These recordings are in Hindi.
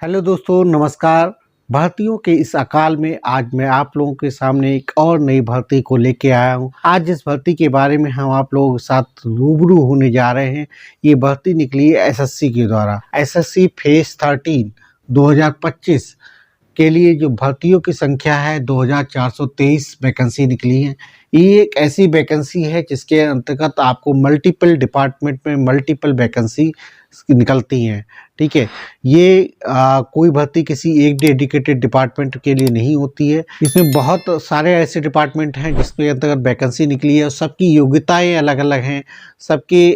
हेलो दोस्तों, नमस्कार। भर्तियों के इस अकाल में आज मैं आप लोगों के सामने एक और नई भर्ती को लेके आया हूं। आज जिस भर्ती के बारे में हम आप लोगों के साथ रूबरू होने जा रहे हैं, ये भर्ती निकली है एसएससी के द्वारा। एसएससी फेज 13 2025 के लिए जो भर्तियों की संख्या है 2423 वैकेंसी निकली है। ये एक ऐसी वैकेंसी है जिसके अंतर्गत आपको मल्टीपल डिपार्टमेंट में मल्टीपल वैकेंसी निकलती हैं। ठीक है, ये कोई भर्ती किसी एक डेडिकेटेड डिपार्टमेंट के लिए नहीं होती है। इसमें बहुत सारे ऐसे डिपार्टमेंट हैं जिसके अंतर्गत वैकेंसी निकली है और सबकी योग्यताएं अलग अलग हैं, सबके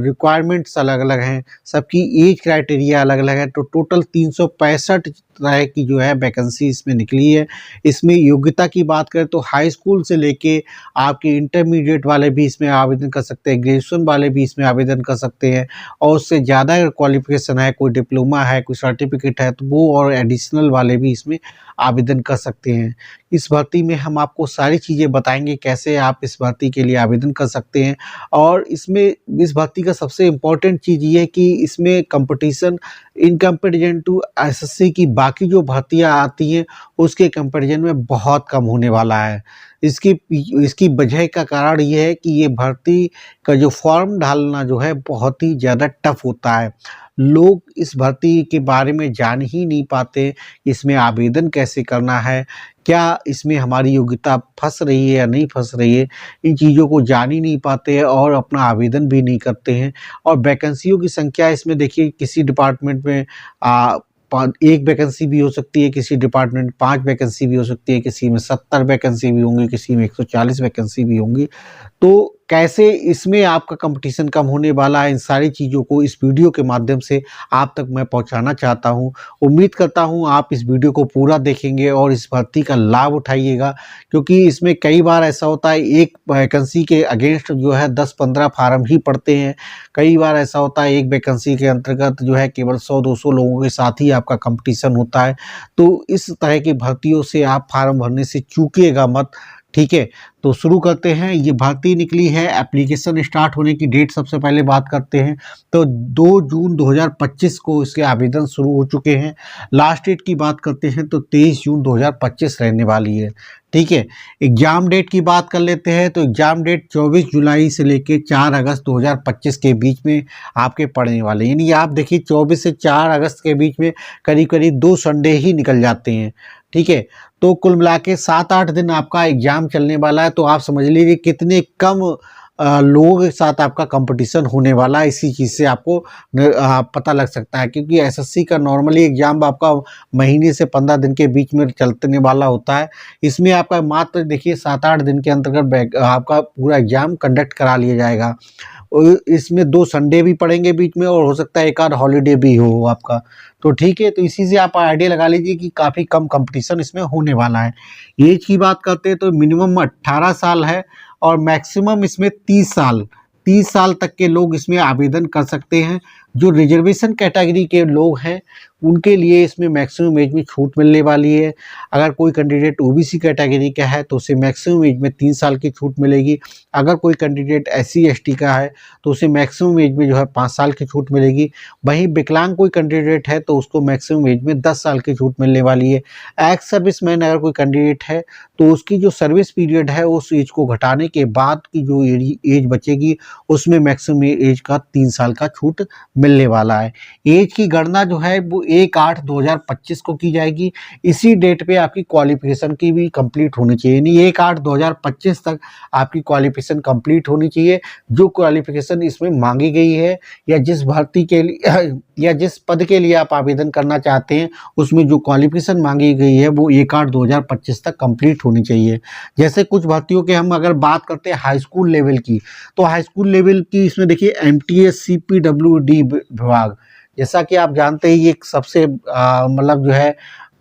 रिक्वायरमेंट्स अलग अलग हैं, सबकी एज क्राइटेरिया अलग अलग है। तो टोटल 365 तरह की जो है वैकेंसी इसमें निकली है। इसमें योग्यता की बात करें तो हाई स्कूल से लेके आपके इंटरमीडिएट वाले भी इसमें आवेदन कर सकते हैं, ग्रेजुएशन वाले भी इसमें आवेदन कर सकते हैं और उससे ज़्यादा अगर क्वालिफिकेशन है, कोई डिप्लोमा है, कोई सर्टिफिकेट है, तो वो और एडिशनल वाले भी इसमें आवेदन कर सकते हैं। इस भर्ती में हम आपको सारी चीज़ें बताएंगे कैसे आप इस भर्ती के लिए आवेदन कर सकते हैं। और इसमें इस भर्ती का सबसे इम्पोर्टेंट चीज़ ये है कि इसमें competition in comparison to SSC की बाकी जो भर्तियां आती हैं उसके कंपैरिजन में बहुत कम होने वाला है। इसकी वजह का कारण ये है कि ये भर्ती का जो फॉर्म डालना जो है बहुत ही ज़्यादा टफ होता है। लोग इस भर्ती के बारे में जान ही नहीं पाते, इसमें आवेदन कैसे करना है, क्या इसमें हमारी योग्यता फंस रही है या नहीं फंस रही है, इन चीज़ों को जान ही नहीं पाते हैं और अपना आवेदन भी नहीं करते हैं। और वैकेंसियों की संख्या इसमें देखिए, किसी डिपार्टमेंट में एक वैकेंसी भी हो सकती है, किसी डिपार्टमेंट में 5 वैकेंसी भी हो सकती है, किसी में 70 वैकेंसी भी होंगी, किसी में 140 वैकेंसी भी होंगी। तो कैसे इसमें आपका कंपटीशन कम होने वाला है, इन सारी चीज़ों को इस वीडियो के माध्यम से आप तक मैं पहुंचाना चाहता हूं। उम्मीद करता हूं आप इस वीडियो को पूरा देखेंगे और इस भर्ती का लाभ उठाइएगा, क्योंकि इसमें कई बार ऐसा होता है एक वैकेंसी के अगेंस्ट जो है 10-15 फार्म ही पड़ते हैं। कई बार ऐसा होता है एक वैकेंसी के अंतर्गत जो है केवल 100-200 लोगों के साथ ही आपका कंपटीशन होता है। तो इस तरह की भर्तियों से आप फार्म भरने से चूकिएगा मत। ठीक है, तो शुरू करते हैं। ये भर्ती निकली है, एप्लीकेशन स्टार्ट होने की डेट सबसे पहले बात करते हैं तो 2 जून 2025 को इसके आवेदन शुरू हो चुके हैं। लास्ट डेट की बात करते हैं तो 23 जून 2025 रहने वाली है। ठीक है, एग्ज़ाम डेट की बात कर लेते हैं तो एग्ज़ाम डेट 24 जुलाई से लेके 4 अगस्त 2025 के बीच में आपके पड़ने वाले हैं। यानी आप देखिए 24 से 4 अगस्त के बीच में करीब करीब 2 संडे ही निकल जाते हैं। ठीक है, तो कुल मिला के 7-8 दिन आपका एग्ज़ाम चलने वाला है। तो आप समझ लीजिए कितने कम लोगों के साथ आपका कंपटीशन होने वाला है। इसी चीज़ से आपको पता लग सकता है, क्योंकि एसएससी का नॉर्मली एग्ज़ाम आपका महीने से 15 दिन के बीच में चलने वाला होता है। इसमें आपका मात्र देखिए 7-8 दिन के अंतर्गत आपका पूरा एग्ज़ाम कंडक्ट करा लिया जाएगा। और इसमें 2 संडे भी पड़ेंगे बीच में और हो सकता है एक आध हॉलीडे भी हो आपका। तो ठीक है, तो इसी से आप आइडिया लगा लीजिए कि काफ़ी कम कंपटीशन इसमें होने वाला है। एज की बात करते हैं तो मिनिमम 18 साल है और मैक्सिमम इसमें 30 साल तक के लोग इसमें आवेदन कर सकते हैं। जो रिजर्वेशन कैटेगरी के लोग हैं उनके लिए इसमें मैक्सिमम एज में छूट मिलने वाली है। अगर कोई कैंडिडेट ओबीसी कैटेगरी का है तो उसे मैक्सिमम एज में 3 साल की छूट मिलेगी। अगर कोई कैंडिडेट एससी एसटी का है तो उसे मैक्सिमम एज में जो है 5 साल की छूट मिलेगी। वहीं विकलांग कोई कैंडिडेट है तो उसको मैक्सिमम एज में 10 साल की छूट मिलने वाली है। एक्स सर्विसमैन अगर कोई कैंडिडेट है तो उसकी जो सर्विस पीरियड है उस एज को घटाने के बाद की जो एज बचेगी उसमें मैक्सिमम एज का 3 साल का छूट मिलने वाला है। एज की गणना जो है वो 1/8/2025 को की जाएगी। इसी डेट पे आपकी क्वालिफिकेशन की भी कंप्लीट होनी चाहिए, यानी 1/8/2025 तक आपकी क्वालिफिकेशन कंप्लीट होनी चाहिए। जो क्वालिफिकेशन इसमें मांगी गई है या जिस भर्ती के लिए या जिस पद के लिए आप आवेदन करना चाहते हैं उसमें जो क्वालिफिकेशन मांगी गई है वो 1/8/2025 तक कंप्लीट होनी चाहिए। जैसे कुछ भर्तियों के हम अगर बात करते हैं हाई स्कूल लेवल की, तो हाई स्कूल लेवल की इसमें देखिए एमटीएस सीपीडब्ल्यूडी विभाग, जैसा कि आप जानते हैं ये एक सबसे मतलब जो है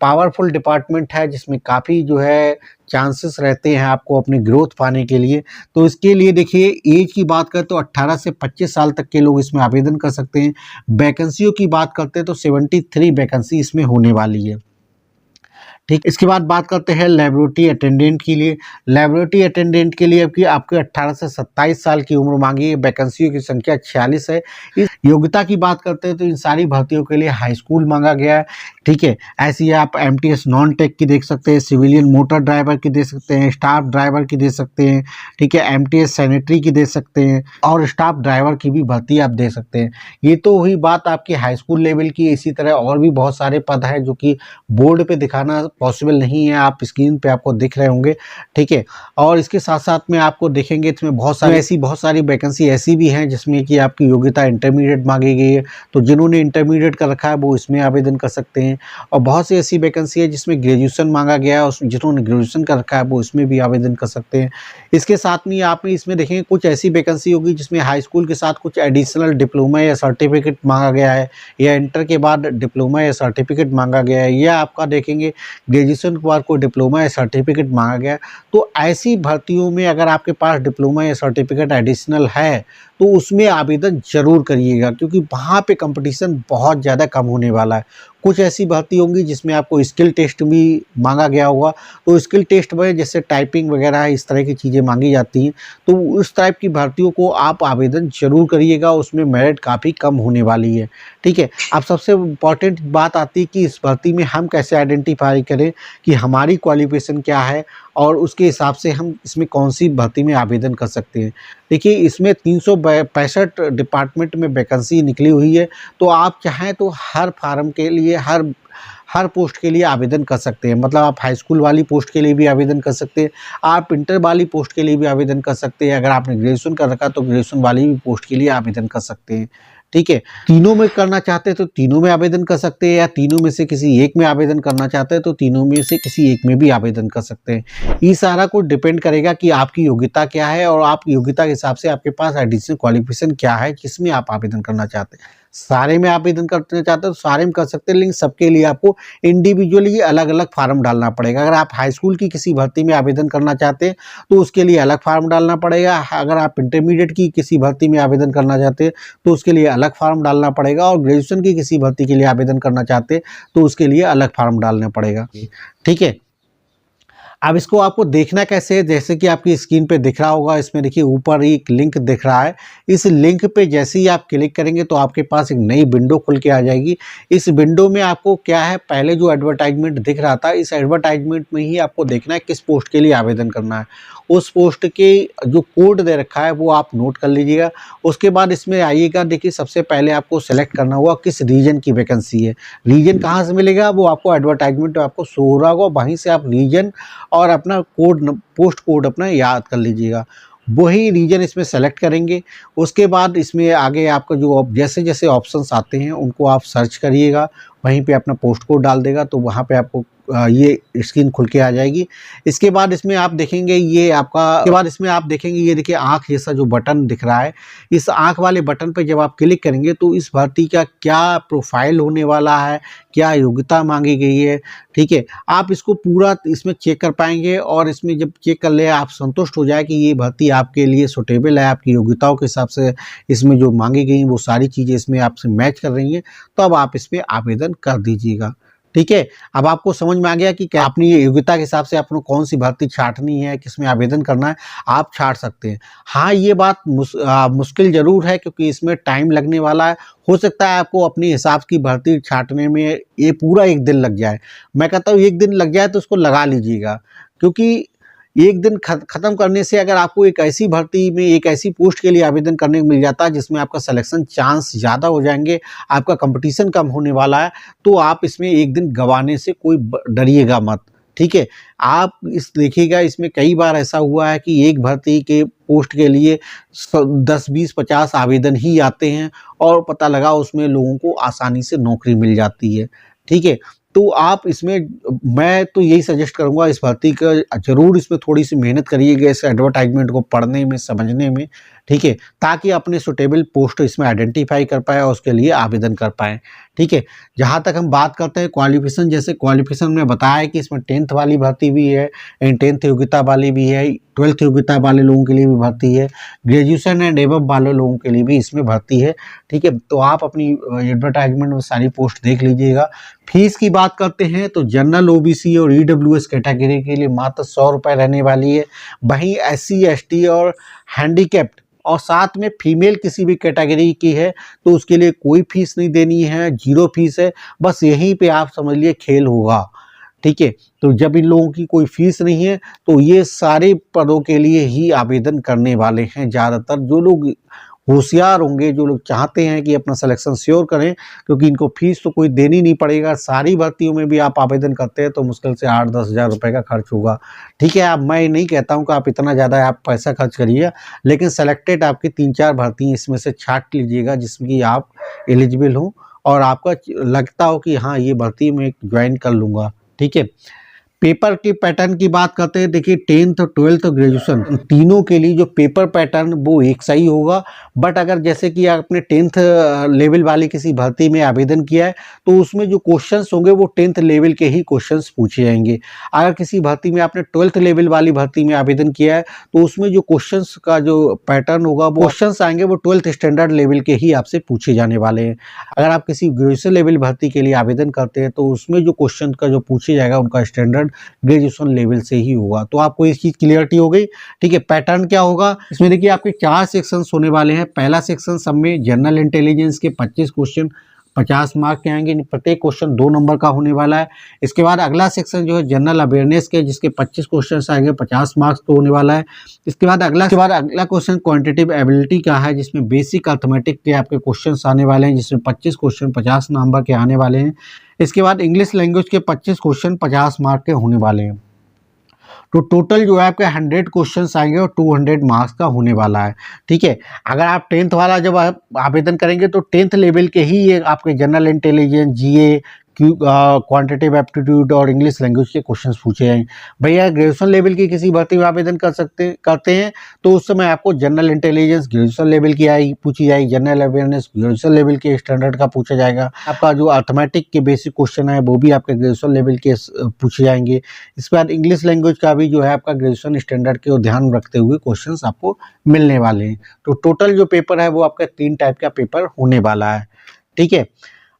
पावरफुल डिपार्टमेंट है जिसमें काफ़ी जो है चांसेस रहते हैं आपको अपनी ग्रोथ पाने के लिए। तो इसके लिए देखिए एज की बात करें तो 18 से 25 साल तक के लोग इसमें आवेदन कर सकते हैं। वैकेंसियों की बात करते हैं तो 73 वैकेंसी इसमें होने वाली है। ठीक, इसके बाद बात करते हैं लेबोरेटरी अटेंडेंट के लिए। लेबोरेटरी अटेंडेंट के लिए आपके 18 से 27 साल की उम्र मांगी है। वैकेंसियों की संख्या 46 है। योग्यता की बात करते हैं तो इन सारी भर्तियों के लिए हाई स्कूल मांगा गया है, ठीक है। ऐसे ही आप एमटीएस नॉन टेक की देख सकते हैं, सिविलियन मोटर ड्राइवर की दे सकते हैं, स्टाफ ड्राइवर की दे सकते हैं, ठीक है, एमटीएस सैनिटरी की दे सकते हैं और स्टाफ ड्राइवर की भी भर्ती आप दे सकते हैं। ये तो हुई बात आपकी हाई स्कूल लेवल की। इसी तरह और भी बहुत सारे पद हैं जो कि बोर्ड पे दिखाना पॉसिबल नहीं है, आप स्क्रीन पे आपको दिख रहे होंगे, ठीक है। और इसके साथ साथ में आपको देखेंगे इसमें बहुत सारी वैकेंसी ऐसी भी हैं जिसमें कि आपकी योग्यता इंटरमीडिएट मांगी गई है, तो जिन्होंने इंटरमीडिएट कर रखा है वो इसमें आवेदन कर सकते हैं। और बहुत सी ऐसी वैकेंसी है जिसमें ग्रेजुएशन मांगा गया है, जिन्होंने ग्रेजुएशन कर रखा है वो इसमें भी आवेदन कर सकते हैं। इसके साथ में आप इसमें देखेंगे कुछ ऐसी वैकेंसी होगी जिसमें हाई स्कूल के साथ कुछ एडिशनल डिप्लोमा या सर्टिफिकेट मांगा गया है, या इंटर के बाद डिप्लोमा या सर्टिफिकेट मांगा गया है, या आपका देखेंगे ग्रेजुएशन के बाद कोई डिप्लोमा या सर्टिफिकेट मांगा गया है। तो ऐसी भर्तियों में अगर आपके पास डिप्लोमा या सर्टिफिकेट एडिशनल है तो उसमें आवेदन ज़रूर करिएगा, क्योंकि वहाँ पे कंपटीशन बहुत ज़्यादा कम होने वाला है। कुछ ऐसी भर्ती होंगी जिसमें आपको स्किल टेस्ट भी मांगा गया होगा, तो स्किल टेस्ट में जैसे टाइपिंग वगैरह इस तरह की चीज़ें मांगी जाती हैं, तो उस टाइप की भर्तियों को आप आवेदन ज़रूर करिएगा, उसमें मेरिट काफ़ी कम होने वाली है, ठीक है। अब सबसे इम्पॉर्टेंट बात आती है कि इस भर्ती में हम कैसे आइडेंटिफाई करें कि हमारी क्वालिफिकेशन क्या है और उसके हिसाब से हम इसमें कौन सी भर्ती में आवेदन कर सकते हैं। देखिए, इसमें 365 डिपार्टमेंट में वैकेंसी निकली हुई है, तो आप चाहें तो हर फार्म के लिए हर पोस्ट के लिए आवेदन कर सकते हैं। मतलब आप हाई स्कूल वाली पोस्ट के लिए भी आवेदन कर सकते हैं, आप इंटर वाली पोस्ट के लिए भी आवेदन कर सकते हैं, अगर आपने ग्रेजुएशन कर रखा तो ग्रेजुएशन वाली भी पोस्ट के लिए आवेदन कर सकते हैं, ठीक है। तीनों में करना चाहते हैं तो तीनों में आवेदन कर सकते हैं, या तीनों में से किसी एक में आवेदन करना चाहते हैं तो तीनों में से किसी एक में भी आवेदन कर सकते हैं। ये सारा कुछ डिपेंड करेगा कि आपकी योग्यता क्या है और आपकी योग्यता के हिसाब से आपके पास एडिशनल क्वालिफिकेशन क्या है, किसमें आप आवेदन करना चाहते हैं। सारे में आवेदन करना चाहते हैं तो सारे में कर सकते हैं, लेकिन सबके लिए आपको इंडिविजुअली अलग-अलग फार्म डालना पड़ेगा। अगर आप हाई स्कूल की किसी भर्ती में आवेदन करना चाहते हैं तो उसके लिए अलग फार्म डालना पड़ेगा। अगर आप इंटरमीडिएट की किसी भर्ती में आवेदन करना चाहते हैं तो उसके लिए अलग फार्म डालना पड़ेगा, और ग्रेजुएशन की किसी भर्ती के लिए आवेदन करना चाहते हैं तो उसके लिए अलग फार्म डालना पड़ेगा, ठीक है। अब इसको आपको देखना कैसे है, जैसे कि आपकी स्क्रीन पे दिख रहा होगा, इसमें देखिए ऊपर एक लिंक दिख रहा है। इस लिंक पे जैसे ही आप क्लिक करेंगे तो आपके पास एक नई विंडो खुल के आ जाएगी। इस विंडो में आपको क्या है, पहले जो एडवर्टाइजमेंट दिख रहा था, इस एडवर्टाइजमेंट में ही आपको देखना है किस पोस्ट के लिए आवेदन करना है। उस पोस्ट के जो कोड दे रखा है वो आप नोट कर लीजिएगा। उसके बाद इसमें आइएगा, देखिए सबसे पहले आपको सेलेक्ट करना होगा किस रीजन की वैकेंसी है। रीजन कहाँ से मिलेगा वो आपको एडवर्टाइजमेंट में आपको शो हो रहा होगा, वहीं से आप रीजन और अपना पोस्ट कोड अपना याद कर लीजिएगा। वही रीजन इसमें सेलेक्ट करेंगे। उसके बाद इसमें आगे आपका जो जैसे-जैसे ऑप्शंस आते हैं उनको आप सर्च करिएगा, वहीं पे अपना पोस्ट कोड डाल देगा तो वहाँ पे आपको ये स्क्रीन खुल के आ जाएगी। इसके बाद इसमें आप देखेंगे ये देखिए आँख जैसा जो बटन दिख रहा है, इस आँख वाले बटन पे जब आप क्लिक करेंगे तो इस भर्ती का क्या प्रोफाइल होने वाला है, क्या योग्यता मांगी गई है, ठीक है। आप इसको पूरा इसमें चेक कर पाएँगे, और इसमें जब चेक कर ले आप संतुष्ट हो जाए कि ये भर्ती आपके लिए सूटेबल है, आपकी योग्यताओं के हिसाब से इसमें जो मांगी गई वो सारी चीज़ें इसमें आपसे मैच कर रही हैं, तो अब आप इसमें आवेदन कर दीजिएगा, ठीक है। अब आपको समझ में आ गया कि क्या अपनी योग्यता के हिसाब से आपको कौन सी भर्ती छाँटनी है, किसमें आवेदन करना है, आप छाँट सकते हैं। हाँ, ये बात मुश्किल ज़रूर है क्योंकि इसमें टाइम लगने वाला है। हो सकता है आपको अपने हिसाब की भर्ती छाँटने में ये पूरा 1 दिन लग जाए। मैं कहता हूँ 1 दिन लग जाए तो उसको लगा लीजिएगा, क्योंकि 1 दिन ख़त्म करने से अगर आपको एक ऐसी भर्ती में एक ऐसी पोस्ट के लिए आवेदन करने को मिल जाता है जिसमें आपका सिलेक्शन चांस ज़्यादा हो जाएँगे, आपका कंपटीशन कम होने वाला है, तो आप इसमें 1 दिन गँवाने से कोई डरिएगा मत, ठीक है। आप देखिएगा इसमें कई बार ऐसा हुआ है कि एक भर्ती के पोस्ट के लिए 10, 20, 50 आवेदन ही आते हैं और पता लगा उसमें लोगों को आसानी से नौकरी मिल जाती है, ठीक है। तो आप इसमें मैं तो यही सजेस्ट करूँगा, इस भर्ती का ज़रूर इसमें थोड़ी-सी मेहनत करिएगा, इस एडवर्टाइजमेंट को पढ़ने में, समझने में, ठीक है, ताकि अपने सूटेबल पोस्ट इसमें आइडेंटिफ़ाई कर पाएँ और उसके लिए आवेदन कर पाएँ, ठीक है। जहाँ तक हम बात करते हैं क्वालिफ़िकेशन, जैसे क्वालिफ़िकेशन में बताया है कि इसमें 10th वाली भर्ती भी है, 10th योग्यता वाली भी है, 12th योग्यता वाले लोगों के लिए भी भर्ती है, ग्रेजुएशन एंड एबव वाले लोगों के लिए भी इसमें भर्ती है, ठीक है। तो आप अपनी एडवर्टाइजमेंट में सारी पोस्ट देख लीजिएगा। फीस की बात करते हैं तो जनरल, ओबीसी और ईडब्ल्यूएस कैटेगरी के लिए मात्र ₹100 रहने वाली है। वहीं एससी, एसटी और हैंडीकैप्ड और साथ में फीमेल किसी भी कैटेगरी की है तो उसके लिए कोई फीस नहीं देनी है, 0 फीस है। बस यहीं पे आप समझ लिए खेल होगा, ठीक है। तो जब इन लोगों की कोई फीस नहीं है तो ये सारे पदों के लिए ही आवेदन करने वाले हैं। ज़्यादातर जो लोग होशियार होंगे, जो लोग चाहते हैं कि अपना सिलेक्शन श्योर करें, क्योंकि इनको फीस तो कोई देनी नहीं पड़ेगा। सारी भर्तियों में भी आप आवेदन करते हैं तो मुश्किल से 8-10 हज़ार रुपये का खर्च होगा, ठीक है। अब मैं नहीं कहता हूँ कि आप इतना ज़्यादा आप पैसा खर्च करिए, लेकिन सेलेक्टेड आपकी 3-4 भर्ती इसमें से छाँट लीजिएगा जिसमें कि आप एलिजिबल हो और आपका लगता हो कि हाँ ये भर्ती में ज्वाइन कर लूँगा, ठीक है। पेपर के पैटर्न की बात करते हैं, देखिए 10th, 12th और ग्रेजुएशन तीनों के लिए जो पेपर पैटर्न वो एक सा ही होगा। बट अगर जैसे कि आपने 10th लेवल वाली किसी भर्ती में आवेदन किया है तो उसमें जो क्वेश्चंस होंगे वो 10th लेवल के ही क्वेश्चंस पूछे जाएंगे। अगर किसी भर्ती में आपने 12th लेवल वाली भर्ती में आवेदन किया है तो उसमें जो क्वेश्चंस का जो पैटर्न होगा वो क्वेश्चंस आएंगे वो 12th स्टैंडर्ड लेवल के ही आपसे पूछे जाने वाले हैं। अगर आप किसी ग्रेजुएशन लेवल भर्ती के लिए आवेदन करते हैं तो उसमें जो क्वेश्चन का जो पूछे जाएगा उनका स्टैंडर्ड ग्रेजुएशन लेवल से ही होगा। तो आपको इस चीज़ क्लियरिटी हो गई, ठीक है। पैटर्न क्या होगा इसमें, देखिए आपके 4 सेक्शंस होने वाले हैं। पहला सेक्शन सब में जनरल इंटेलिजेंस के 25 क्वेश्चन 50 मार्क के आएंगे, प्रत्येक क्वेश्चन 2 नंबर का होने वाला है। इसके बाद अगला सेक्शन जो है जनरल अवेयरनेस के, जिसके 25 क्वेश्चन आएंगे, 50 मार्क्स तो होने वाला है। इसके बाद अगला क्वेश्चन क्वांटिटेटिव एबिलिटी का है, जिसमें बेसिक अर्थमेटिक के आपके क्वेश्चन आने वाले हैं, जिसमें 25 क्वेश्चन 50 नंबर के आने वाले हैं। इसके बाद इंग्लिश लैंग्वेज के 25 क्वेश्चन 50 मार्क के होने वाले हैं। तो टोटल जो है आपके 100 क्वेश्चंस आएंगे और 200 मार्क्स का होने वाला है, ठीक है। अगर आप 10th वाला जब आप आवेदन करेंगे तो 10th लेवल के ही ये आपके जनरल इंटेलिजेंस, जीए, क्वांटिटेटिव एप्टीट्यूड और इंग्लिश लैंग्वेज के क्वेश्चंस पूछे जाएंगे। भैया ग्रेजुएशन लेवल की किसी भर्ती में आवेदन करते हैं तो उस समय आपको जनरल इंटेलिजेंस ग्रेजुएशन लेवल की पूछी जाएगी, जनरल अवेयरनेस ग्रेजुएशन लेवल के स्टैंडर्ड का पूछा जाएगा। आपका जो अर्थमेटिक के बेसिक क्वेश्चन है वो भी आपके ग्रेजुएशन लेवल के पूछे जाएंगे। इसके बाद इंग्लिश लैंग्वेज का भी जो है आपका ग्रेजुएशन स्टैंडर्ड के ध्यान रखते हुए क्वेश्चन आपको मिलने वाले हैं। तो टोटल जो पेपर है वो आपका 3 टाइप का पेपर होने वाला है, ठीक है।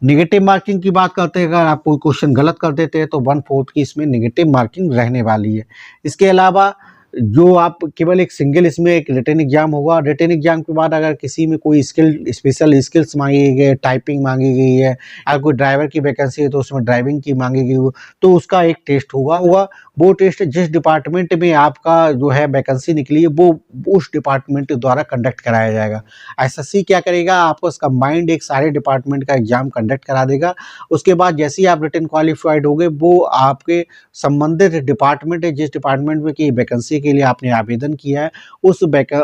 नेगेटिव मार्किंग की बात करते हैं, अगर आप कोई क्वेश्चन गलत कर देते हैं तो 1/4 की इसमें नेगेटिव मार्किंग रहने वाली है। इसके अलावा जो आप केवल एक सिंगल इसमें एक रिटन एग्जाम होगा। रिटन एग्जाम के बाद अगर किसी में कोई स्पेशल स्किल्स मांगी गई है, टाइपिंग मांगी गई है, अगर कोई ड्राइवर की वैकेंसी है तो उसमें ड्राइविंग की मांगी गई हो तो उसका एक टेस्ट होगा। वो टेस्ट जिस डिपार्टमेंट में आपका जो है वैकेंसी निकली है वो उस डिपार्टमेंट द्वारा कंडक्ट कराया जाएगा। एसएससी क्या करेगा, आपको कंबाइंड एक सारे डिपार्टमेंट का एग्जाम कंडक्ट करा देगा। उसके बाद जैसे ही आप रिटन क्वालिफाइड हो गए वो आपके संबंधित डिपार्टमेंट है, जिस डिपार्टमेंट में की वैकेंसी के लिए आपने आवेदन किया है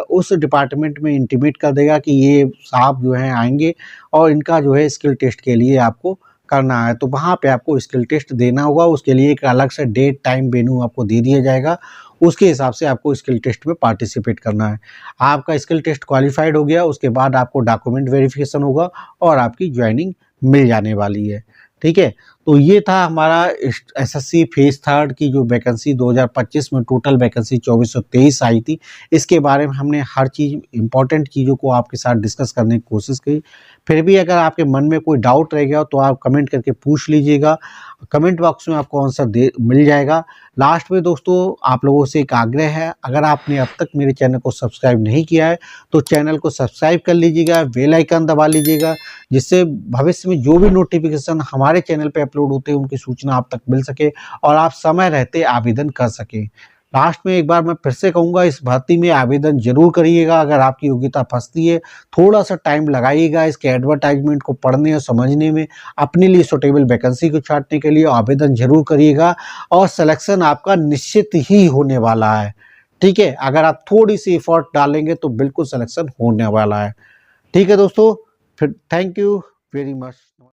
उस डिपार्टमेंट में इंटीमेट कर देगा कि ये साहब जो हैं आएंगे और इनका जो है स्किल टेस्ट के लिए आपको करना है। तो वहाँ पे आपको स्किल टेस्ट देना होगा। उसके लिए एक अलग से डेट, टाइम, वेन्यू आपको दे दिया जाएगा। उसके हिसाब से आपको स्किल टेस्ट में पार्टिसिपेट करना है। आपका स्किल टेस्ट क्वालिफाइड हो गया, उसके बाद आपको डॉक्यूमेंट वेरिफिकेशन होगा और आपकी ज्वाइनिंग मिल जाने वाली है, ठीक है। तो ये था हमारा एसएससी फेज 3 की जो वैकेंसी 2025 में टोटल वैकेंसी 2423 आई थी। इसके बारे में हमने हर चीज़ इंपॉर्टेंट चीज़ों को आपके साथ डिस्कस करने की कोशिश की। फिर भी अगर आपके मन में कोई डाउट रह गया तो आप कमेंट करके पूछ लीजिएगा, कमेंट बॉक्स में आपको आंसर मिल जाएगा। लास्ट में दोस्तों आप लोगों से एक आग्रह है, अगर आपने अब तक मेरे चैनल को सब्सक्राइब नहीं किया है तो चैनल को सब्सक्राइब कर लीजिएगा, बेल आइकन दबा लीजिएगा, जिससे भविष्य में जो भी नोटिफिकेशन हमारे चैनल पे अपलोड होते हैं उनकी सूचना आप तक मिल सके और आप समय रहते आवेदन कर सकें। लास्ट में एक बार मैं फिर से कहूँगा, इस भर्ती में आवेदन जरूर करिएगा। अगर आपकी योग्यता फंसती है थोड़ा सा टाइम लगाइएगा इसके एडवर्टाइजमेंट को पढ़ने और समझने में, अपने लिए सुटेबल वैकेंसी को छांटने के लिए आवेदन जरूर करिएगा और सिलेक्शन आपका निश्चित ही होने वाला है, ठीक है। अगर आप थोड़ी सी एफर्ट डालेंगे तो बिल्कुल सिलेक्शन होने वाला है, ठीक है दोस्तों। फिर थैंक यू वेरी मच।